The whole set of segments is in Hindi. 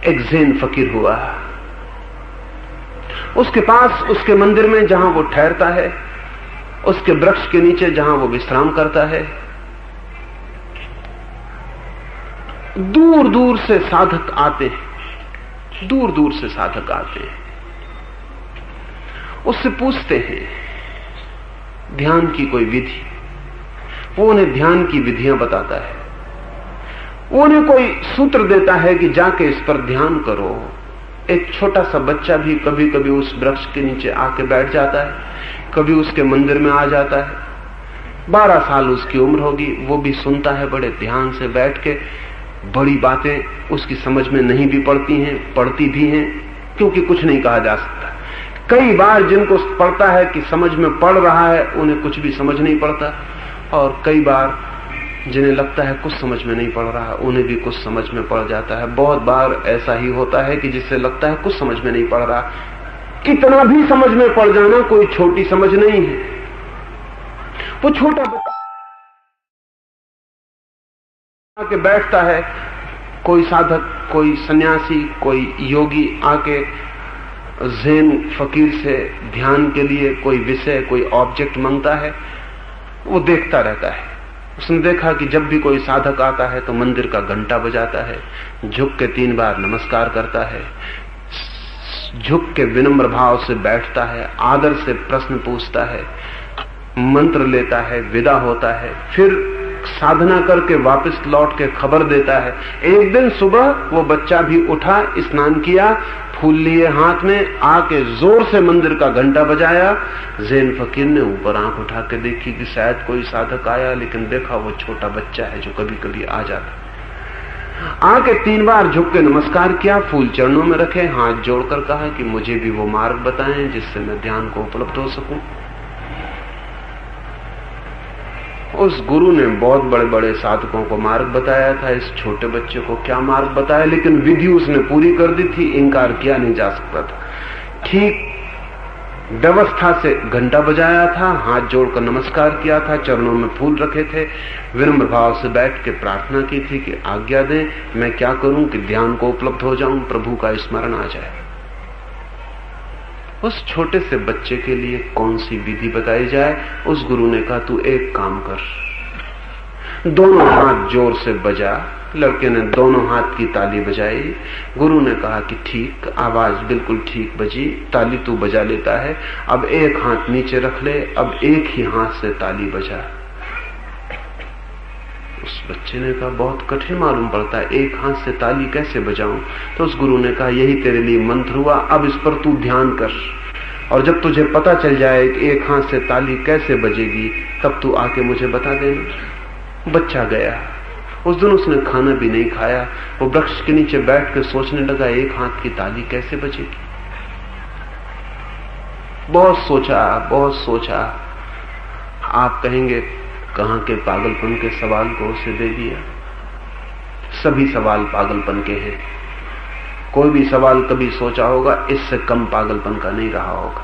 एक ज़ेन फकीर हुआ। उसके पास, उसके मंदिर में जहां वो ठहरता है, उसके वृक्ष के नीचे जहां वो विश्राम करता है, दूर दूर से साधक आते हैं, दूर दूर से साधक आते हैं। उससे पूछते हैं ध्यान की कोई विधि। वो उन्हें ध्यान की विधियां बताता है। वो उन्हें कोई सूत्र देता है कि जाके इस पर ध्यान करो। एक छोटा सा बच्चा भी कभी कभी उस वृक्ष के नीचे आके बैठ जाता है, कभी उसके मंदिर में आ जाता है। 12 साल उसकी उम्र होगी। वो भी सुनता है बड़े ध्यान से बैठ के। बड़ी बातें उसकी समझ में नहीं भी पड़ती हैं, पड़ती भी हैं, क्योंकि कुछ नहीं कहा जा सकता। कई बार जिनको पड़ता है कि समझ में पड़ रहा है, उन्हें कुछ भी समझ नहीं पड़ता, और कई बार जिन्हें लगता है कुछ समझ में नहीं पड़ रहा, उन्हें भी कुछ समझ में पड़ जाता है। बहुत बार ऐसा ही होता है कि जिससे लगता है कुछ समझ में नहीं पड़ रहा, कितना भी समझ में पड़ जाना कोई छोटी समझ नहीं है। वो छोटा बच्चा आके बैठता है, कोई साधक, कोई सन्यासी, कोई योगी आके ज़ेन फकीर से ध्यान के लिए कोई विषय, कोई ऑब्जेक्ट मांगता है। वो देखता रहता है। उसने देखा कि जब भी कोई साधक आता है तो मंदिर का घंटा बजाता है, झुक के 3 बार नमस्कार करता है, झुक के विनम्र भाव से बैठता है, आदर से प्रश्न पूछता है, मंत्र लेता है, विदा होता है, फिर साधना करके वापस लौट के खबर देता है। एक दिन सुबह वो बच्चा भी उठा, स्नान किया, फूल लिए हाथ में, आके जोर से मंदिर का घंटा बजाया। ज़ेन फकीर ने ऊपर आंख उठा के देखी कि शायद कोई साधक आया, लेकिन देखा वो छोटा बच्चा है जो कभी कभी आ जाता। आके 3 बार झुक के नमस्कार किया, फूल चरणों में रखे, हाथ जोड़कर कहा कि मुझे भी वो मार्ग बताएं जिससे मैं ध्यान को उपलब्ध हो सकूं। उस गुरु ने बहुत बड़े बड़े साधकों को मार्ग बताया था, इस छोटे बच्चे को क्या मार्ग बताया, लेकिन विधि उसने पूरी कर दी थी, इंकार किया नहीं जा सकता था। ठीक व्यवस्था से घंटा बजाया था, हाथ जोड़कर नमस्कार किया था, चरणों में फूल रखे थे, विनम्र भाव से बैठ के प्रार्थना की थी कि आज्ञा दें, मैं क्या करूं कि ध्यान को उपलब्ध हो जाऊं, प्रभु का स्मरण आ जाए। उस छोटे से बच्चे के लिए कौन सी विधि बताई जाए? उस गुरु ने कहा तू एक काम कर, दोनों हाथ जोर से बजा। लड़के ने दोनों हाथ की ताली बजाई। गुरु ने कहा कि ठीक, आवाज बिल्कुल ठीक बजी, ताली तू बजा लेता है, अब एक हाथ नीचे रख ले, अब एक ही हाथ से ताली बजा। उस बच्चे ने कहा बहुत कठिन मालूम पड़ता है, एक हाथ से ताली कैसे बजाऊं? तो उस गुरु ने कहा यही तेरे लिए मंत्र हुआ, अब इस पर तू ध्यान कर, और जब तुझे पता चल जाए कि एक हाथ से ताली कैसे बजेगी, तब तू आके मुझे बता देना। बच्चा गया। उस दिन उसने खाना भी नहीं खाया। वो वृक्ष के नीचे बैठ कर सोचने लगा एक हाथ की ताली कैसे बजेगी। बहुत सोचा, बहुत सोचा। आप कहेंगे कहां के पागलपन के सवाल को उसे दे दिया। सभी सवाल पागलपन के हैं। कोई भी सवाल कभी सोचा होगा इससे कम पागलपन का नहीं रहा होगा।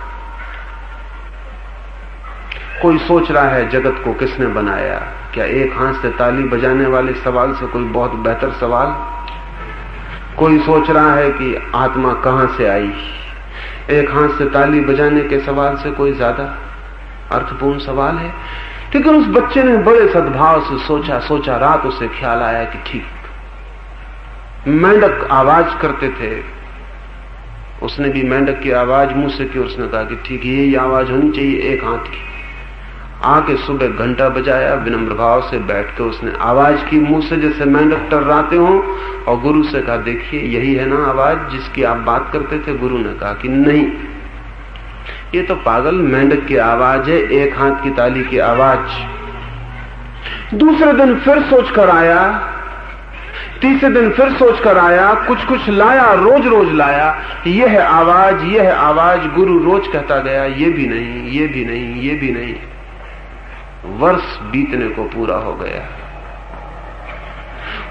कोई सोच रहा है जगत को किसने बनाया, क्या एक हाथ से ताली बजाने वाले सवाल से कोई बहुत बेहतर सवाल? कोई सोच रहा है कि आत्मा कहां से आई, एक हाथ से ताली बजाने के सवाल से कोई ज्यादा अर्थपूर्ण सवाल है? लेकिन उस बच्चे ने बड़े सद्भाव से सोचा सोचा, रात उसे ख्याल आया कि ठीक, मेंढक आवाज करते थे, उसने भी मेंढक की आवाज मुंह से की, उसने कहा कि ठीक यही आवाज होनी चाहिए एक हाथ की। आके सुबह घंटा बजाया, विनम्र भाव से बैठ के उसने आवाज की मुंह से जैसे मेंढक टर्राते हों, और गुरु से कहा देखिए यही है ना आवाज जिसकी आप बात करते थे? गुरु ने कहा कि नहीं, ये तो पागल मेंढक की आवाज है, एक हाथ की ताली की आवाज। दूसरे दिन फिर सोच कर आया, तीसरे दिन फिर सोच कर आया, कुछ कुछ लाया, रोज रोज लाया, यह है आवाज, यह है आवाज। गुरु रोज कहता गया ये भी नहीं, ये भी नहीं, ये भी नहीं। वर्ष बीतने को पूरा हो गया।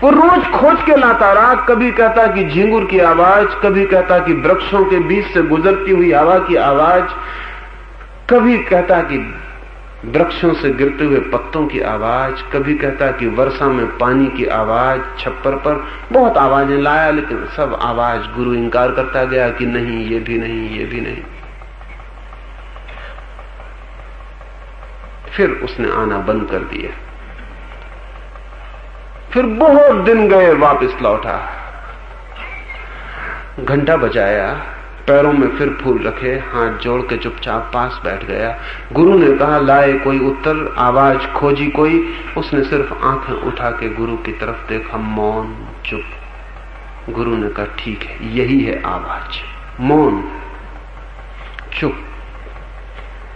वो रोज खोज के लाता रहा, कभी कहता कि झिंगुर की आवाज, कभी कहता कि वृक्षों के बीच से गुजरती हुई हवा की आवाज, कभी कहता कि वृक्षों से गिरते हुए पत्तों की आवाज, कभी कहता कि वर्षा में पानी की आवाज, छप्पर पर बहुत आवाजें लाया, लेकिन सब आवाज गुरु इंकार करता गया कि नहीं, ये भी नहीं, ये भी नहीं। फिर उसने आना बंद कर दिया। फिर बहुत दिन गए, वापस लौटा, घंटा बजाया, पैरों में फिर फूल रखे, हाथ जोड़ के चुपचाप पास बैठ गया। गुरु ने कहा लाए कोई उत्तर, आवाज खोजी कोई। उसने सिर्फ आंखें उठा के गुरु की तरफ देखा, मौन, चुप। गुरु ने कहा ठीक है, यही है आवाज, मौन, चुप।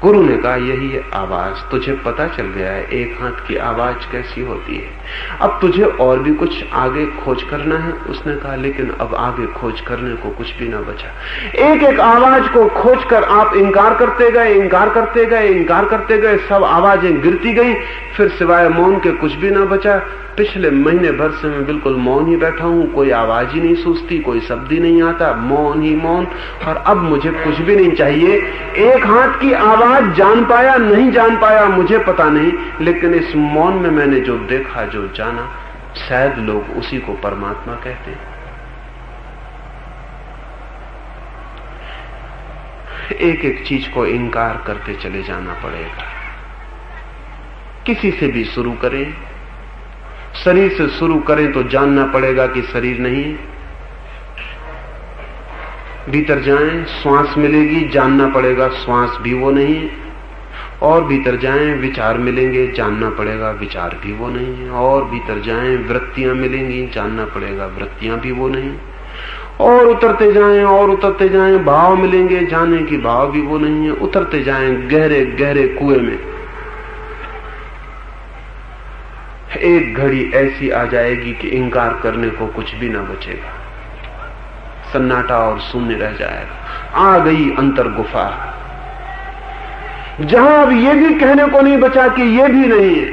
गुरु ने कहा यही है आवाज, तुझे पता चल गया है एक हाथ की आवाज कैसी होती है, अब तुझे और भी कुछ आगे खोज करना है। उसने कहा लेकिन अब आगे खोज करने को कुछ भी ना बचा। एक एक आवाज को खोज कर आप इंकार करते गए, इंकार करते गए, इंकार करते गए, सब आवाजें गिरती गई, फिर सिवाय मौन के कुछ भी ना बचा। पिछले महीने भर से मैं बिल्कुल मौन ही बैठा हूं, कोई आवाज ही नहीं सूझती, कोई शब्द ही नहीं आता, मौन ही मौन, और अब मुझे कुछ भी नहीं चाहिए। एक हाथ की आवाज जान पाया नहीं जान पाया मुझे पता नहीं, लेकिन इस मौन में मैंने जो देखा, जो जाना, शायद लोग उसी को परमात्मा कहते हैं। एक एक चीज को इंकार करते चले जाना पड़ेगा। किसी से भी शुरू करें, शरीर से शुरू करें तो जानना पड़ेगा कि शरीर नहीं है। भीतर जाएं, श्वास मिलेगी, जानना पड़ेगा श्वास भी वो नहीं है। और भीतर जाएं, विचार मिलेंगे, जानना पड़ेगा विचार भी वो नहीं है। और भीतर जाएं, वृत्तियां मिलेंगी, जानना पड़ेगा वृत्तियां भी वो नहीं। और उतरते जाएं, और उतरते जाएं, भाव मिलेंगे, जाने की भाव भी वो नहीं है। उतरते जाएं गहरे गहरे कुएं में। एक घड़ी ऐसी आ जाएगी कि इंकार करने को कुछ भी ना बचेगा, सन्नाटा और शून्य रह जाएगा। आ गई अंतर गुफा, जहां अब ये भी कहने को नहीं बचा कि ये भी नहीं है।